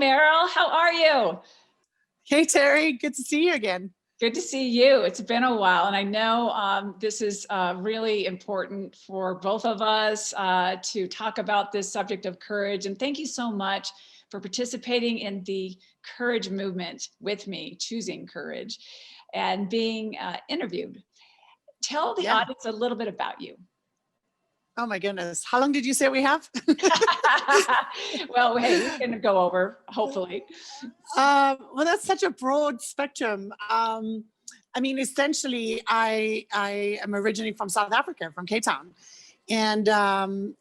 Meryl. How are you? Hey, Terry. Good to see you again. Good to see you. It's been a while, and I know this is really important for both of us to talk about this subject of courage. And thank you so much for participating in the courage movement with me, choosing courage, and being interviewed. Tell the audience a little bit about you. Oh my goodness. How long did you say we have? Well, hey, we can go over, hopefully. Well, that's such a broad spectrum. I mean, essentially, I am originally from South Africa, from Cape Town. And,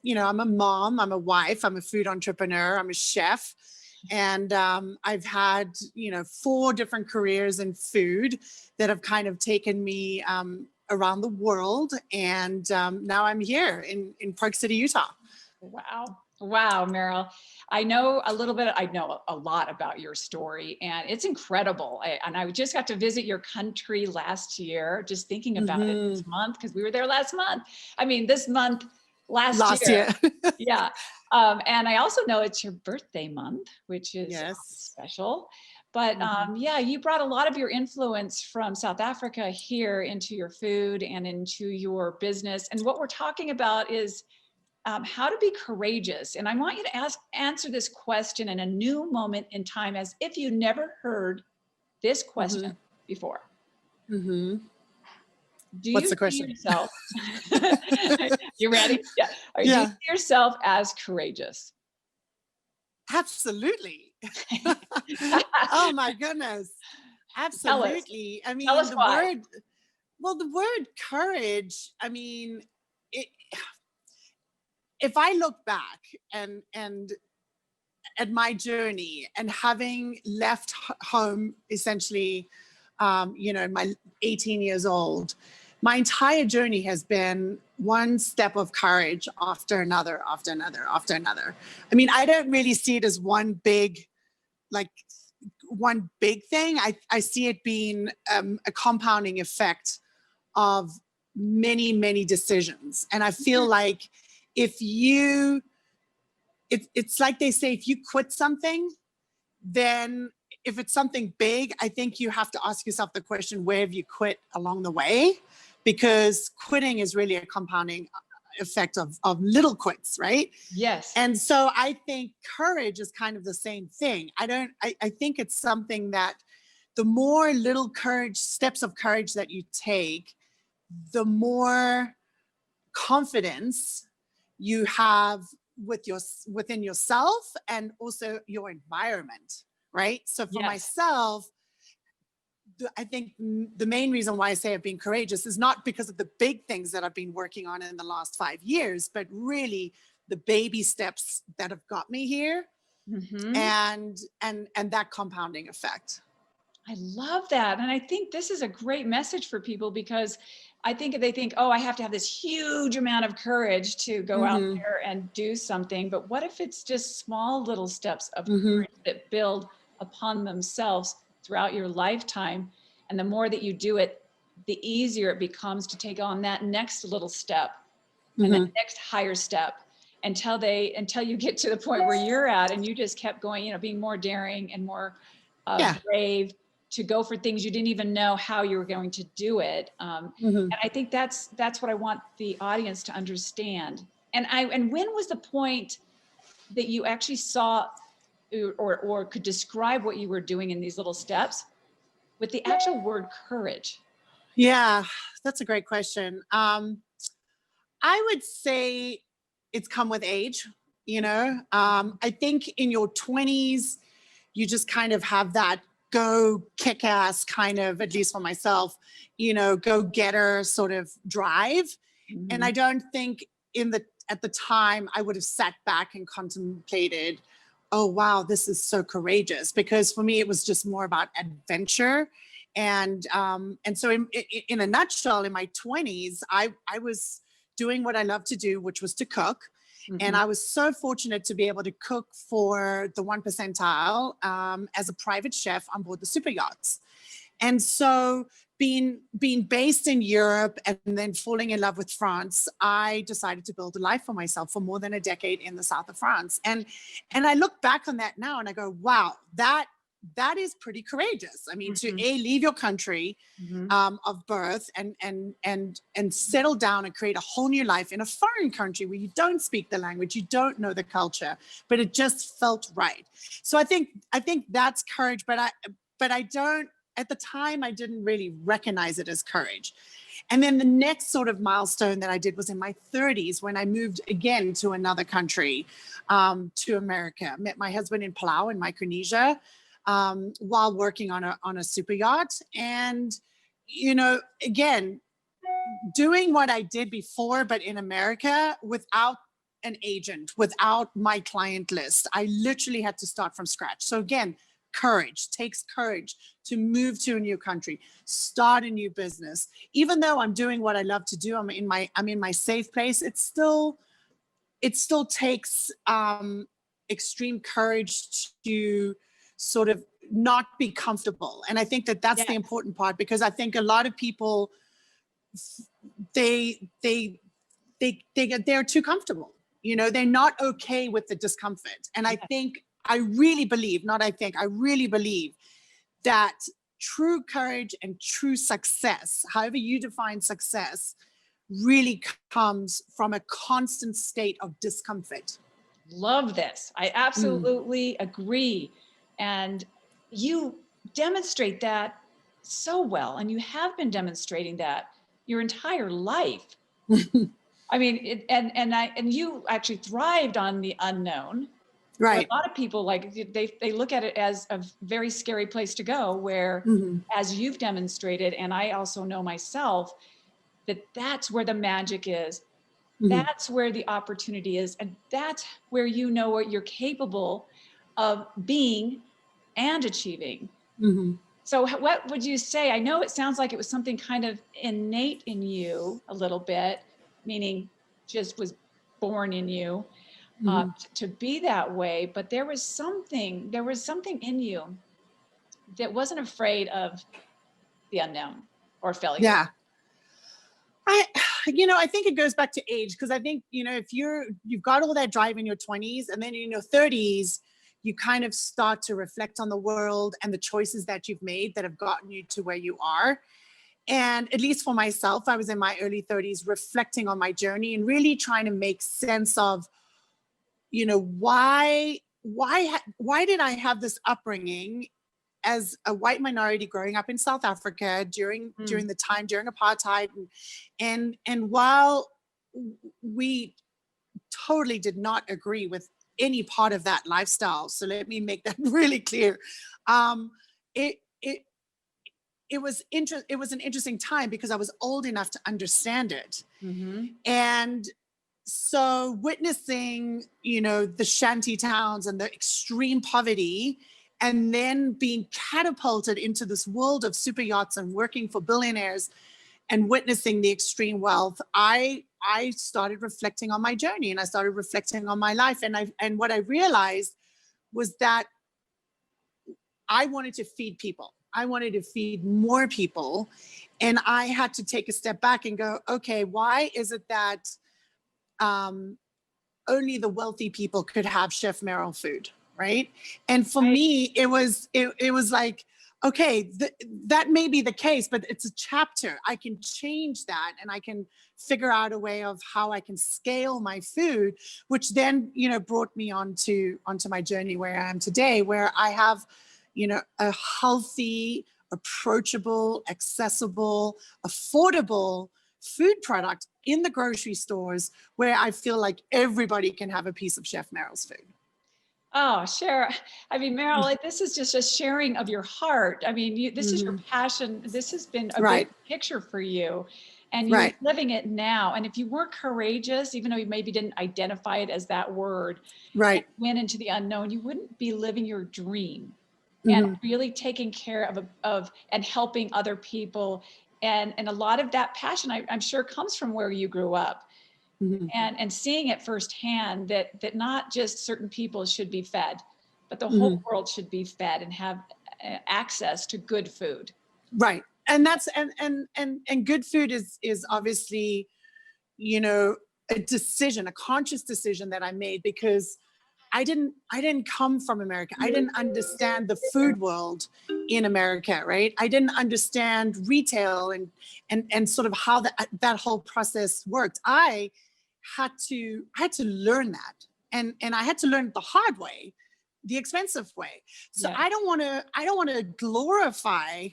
you know, I'm a mom, I'm a wife, I'm a food entrepreneur, I'm a chef. And I've had, you know, 4 different careers in food that have kind of taken me around the world. And now I'm here in Park City, Utah. Wow. Wow, Meryl. I know a little bit, I know a lot about your story, and it's incredible. I just got to visit your country last year, just thinking about it this month, because we were there last month. I mean, this month, last year. Yeah. And I also know it's your birthday month, which is special. But yeah, you brought a lot of your influence from South Africa here into your food and into your business. And what we're talking about is how to be courageous. And I want you to answer this question in a new moment in time, as if you never heard this question before. Do What's you the question? see yourself? You ready? Yeah. Do you see yourself as courageous? Absolutely. Oh my goodness. Absolutely. I mean, the word courage, I mean, if I look back and at my journey and having left home essentially, you know, my 18 years old, my entire journey has been one step of courage after another, after another, after another. I mean, I don't really see it as one big thing. I see it being a compounding effect of many, many decisions. And I feel like it's like they say, if you quit something, then if it's something big, I think you have to ask yourself the question, where have you quit along the way? Because quitting is really a compounding effect of little quits, right? Yes. And so I think courage is kind of the same thing. I think it's something that the more little steps of courage that you take, the more confidence you have within yourself and also your environment, right? So for myself, I think the main reason why I say I've been courageous is not because of the big things that I've been working on in the last 5 years, but really the baby steps that have got me here, and that compounding effect. I love that. And I think this is a great message for people, because I think they think, oh, I have to have this huge amount of courage to go out there and do something. But what if it's just small little steps of courage that build upon themselves throughout your lifetime? And the more that you do it, the easier it becomes to take on that next little step and the next higher step until you get to the point where you're at, and you just kept going, you know, being more daring and more brave to go for things you didn't even know how you were going to do it. And I think that's what I want the audience to understand. And when was the point that you actually saw or could describe what you were doing in these little steps with the actual word courage? Yeah, that's a great question. I would say it's come with age, you know. I think in your 20s, you just kind of have that go kick ass kind of, at least for myself, you know, go getter sort of drive. And I don't think at the time I would have sat back and contemplated, oh, wow, this is so courageous. Because for me, it was just more about adventure. And so in a nutshell, in my 20s, I was doing what I love to do, which was to cook. And I was so fortunate to be able to cook for the 1 percentile as a private chef on board the super yachts. And so being based in Europe and then falling in love with France, I decided to build a life for myself for more than a decade in the south of France. And I look back on that now and I go, wow, that is pretty courageous. I mean, to leave your country of birth and settle down and create a whole new life in a foreign country where you don't speak the language, you don't know the culture, but it just felt right. So I think that's courage, but I don't, at the time, I didn't really recognize it as courage. And then the next sort of milestone that I did was in my 30s when I moved again to another country, to America. Met my husband in Palau in Micronesia while working on a super yacht. And, you know, again, doing what I did before, but in America without an agent, without my client list. I literally had to start from scratch. So again, courage, takes courage to move to a new country, start a new business. Even though I'm doing what I love to do, I'm in my safe place, it still takes extreme courage to sort of not be comfortable. And I think that's the important part, because I think a lot of people, they're too comfortable. You know, they're not okay with the discomfort. And I think, I really believe that true courage and true success, however you define success, really comes from a constant state of discomfort. Love this. I absolutely agree. And you demonstrate that so well. And you have been demonstrating that your entire life. I mean, and you actually thrived on the unknown. Right. A lot of people, like, they look at it as a very scary place to go, where as you've demonstrated, and I also know myself, that's where the magic is. That's where the opportunity is. And that's where you know what you're capable of being and achieving. So what would you say? I know it sounds like it was something kind of innate in you a little bit, meaning just was born in you. To be that way, but there was something in you that wasn't afraid of the unknown or failure. Yeah. I think it goes back to age, because I think, if you've got all that drive in your 20s, and then in your 30s, you kind of start to reflect on the world and the choices that you've made that have gotten you to where you are. And at least for myself, I was in my early 30s reflecting on my journey and really trying to make sense of, why did I have this upbringing as a white minority growing up in South Africa during apartheid, and while we totally did not agree with any part of that lifestyle, so let me make that really clear. It was an interesting time because I was old enough to understand it, and so witnessing, the shanty towns and the extreme poverty, and then being catapulted into this world of super yachts and working for billionaires and witnessing the extreme wealth, I started reflecting on my journey, and I started reflecting on my life. And what I realized was that I wanted to feed people. I wanted to feed more people. And I had to take a step back and go, okay, why is it that only the wealthy people could have Chef Meryl food, right? And for me, it was like, okay, that may be the case, but it's a chapter. I can change that, and I can figure out a way of how I can scale my food, which then, brought me onto my journey where I am today, where I have, a healthy, approachable, accessible, affordable food product in the grocery stores where I feel like everybody can have a piece of Chef Meryl's food. Oh, sure. I mean, Meryl, this is just a sharing of your heart. I mean, this is your passion. This has been a big picture for you, and you're living it now. And if you weren't courageous, even though you maybe didn't identify it as that word, went into the unknown, you wouldn't be living your dream and really taking care of and helping other people. And a lot of that passion, I'm sure, comes from where you grew up. And seeing it firsthand that not just certain people should be fed, but the whole world should be fed and have access to good food. Right. and that's and good food is obviously, you know, a decision, a conscious decision that I made, because I didn't come from America. I didn't understand the food world in America, right? I didn't understand retail and sort of how that whole process worked. I had to learn that, and I had to learn it the hard way, the expensive way. So Yes. I don't want to glorify,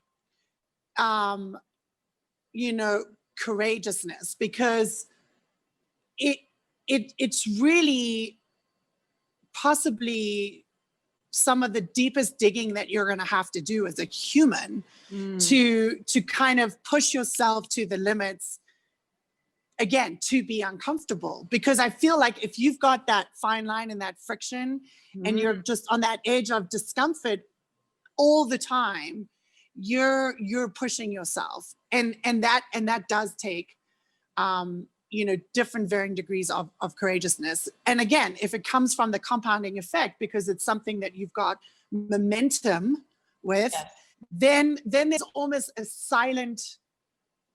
you know, courageousness, because it's really possibly some of the deepest digging that you're going to have to do as a human to kind of push yourself to the limits, again, to be uncomfortable. Because I feel like if you've got that fine line and that friction and you're just on that edge of discomfort all the time, you're pushing yourself, and that does take you know, different varying degrees of courageousness. And again, if it comes from the compounding effect, because it's something that you've got momentum with, Yes. then there's almost a silent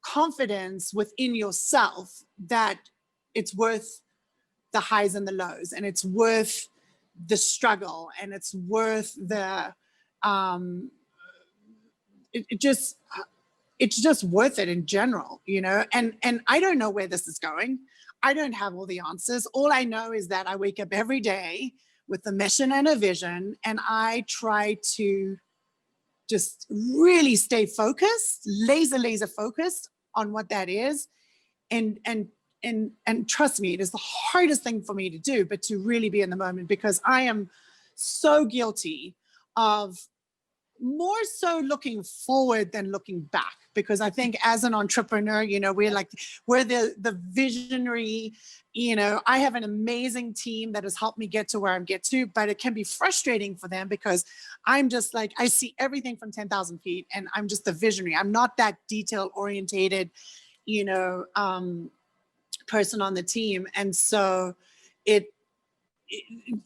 confidence within yourself that it's worth the highs and the lows, and it's worth the struggle, and it's worth the it's just worth it in general, you know. And I don't know where this is going. I don't have all the answers. All I know is that I wake up every day with a mission and a vision, and I try to just really stay focused, laser focused on what that is. And trust me, it is the hardest thing for me to do, but to really be in the moment, because I am so guilty of more so looking forward than looking back. Because I think as an entrepreneur, you know, we're the visionary, you know. I have an amazing team that has helped me get to where I'm get to, but it can be frustrating for them, because I'm just like, I see everything from 10,000 feet, and I'm just the visionary. I'm not that detail orientated, you know, person on the team. And so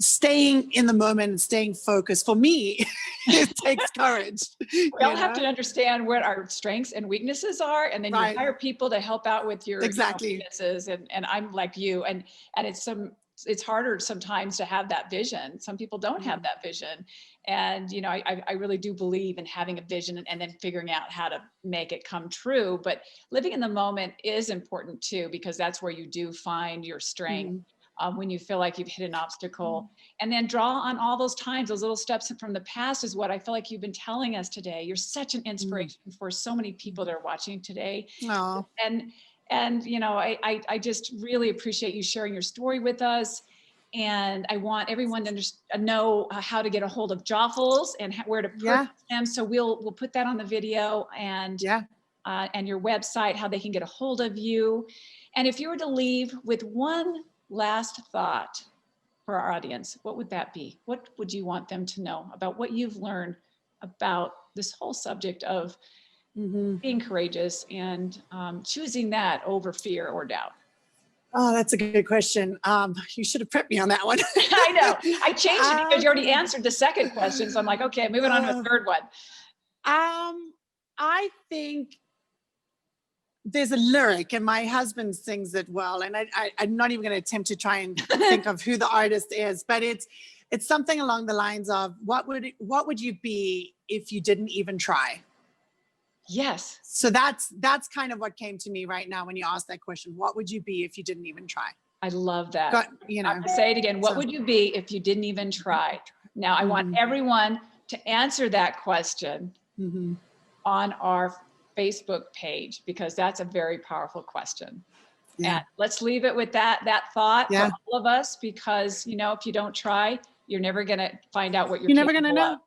staying in the moment and staying focused, for me, it takes courage. We all have to understand what our strengths and weaknesses are, and then you hire people to help out with your weaknesses. And I'm like you, and it's harder sometimes to have that vision. Some people don't have that vision. And, you know, I really do believe in having a vision and then figuring out how to make it come true. But living in the moment is important too, because that's where you do find your strength. When you feel like you've hit an obstacle, and then draw on all those times, those little steps from the past is what I feel like you've been telling us today. You're such an inspiration for so many people that are watching today. Aww. And you know, I just really appreciate you sharing your story with us. And I want everyone to know how to get a hold of Joffles and where to purchase them. So we'll put that on the video, and your website, how they can get a hold of you. And if you were to leave with one last thought for our audience, what would that be? What would you want them to know about what you've learned about this whole subject of being courageous and choosing that over fear or doubt? Oh, that's a good question. You should have prepped me on that one. I know. I changed it because you already answered the second question. So I'm like, okay, moving on to a third one. I think there's a lyric, and my husband sings it well, and I'm not even going to attempt to try and think of who the artist is, but it's something along the lines of, what would you be if you didn't even try? Yes. So that's kind of what came to me right now when you asked that question. What would you be if you didn't even try? I love that. You know, say it again. What would you be if you didn't even try? Now I want everyone to answer that question on our Facebook page, because that's a very powerful question. And let's leave it with that thought for all of us, because, you know, if you don't try, you're never going to find out what you're never going to know. of.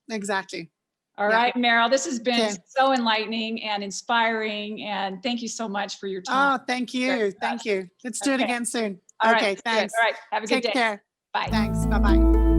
Exactly. All right, Meryl, this has been so enlightening and inspiring, and thank you so much for your time. Oh, thank you. Thank you. Let's do it again soon. All okay, right, thanks. All right, have a good day. Take care. Bye. Thanks. Bye-bye.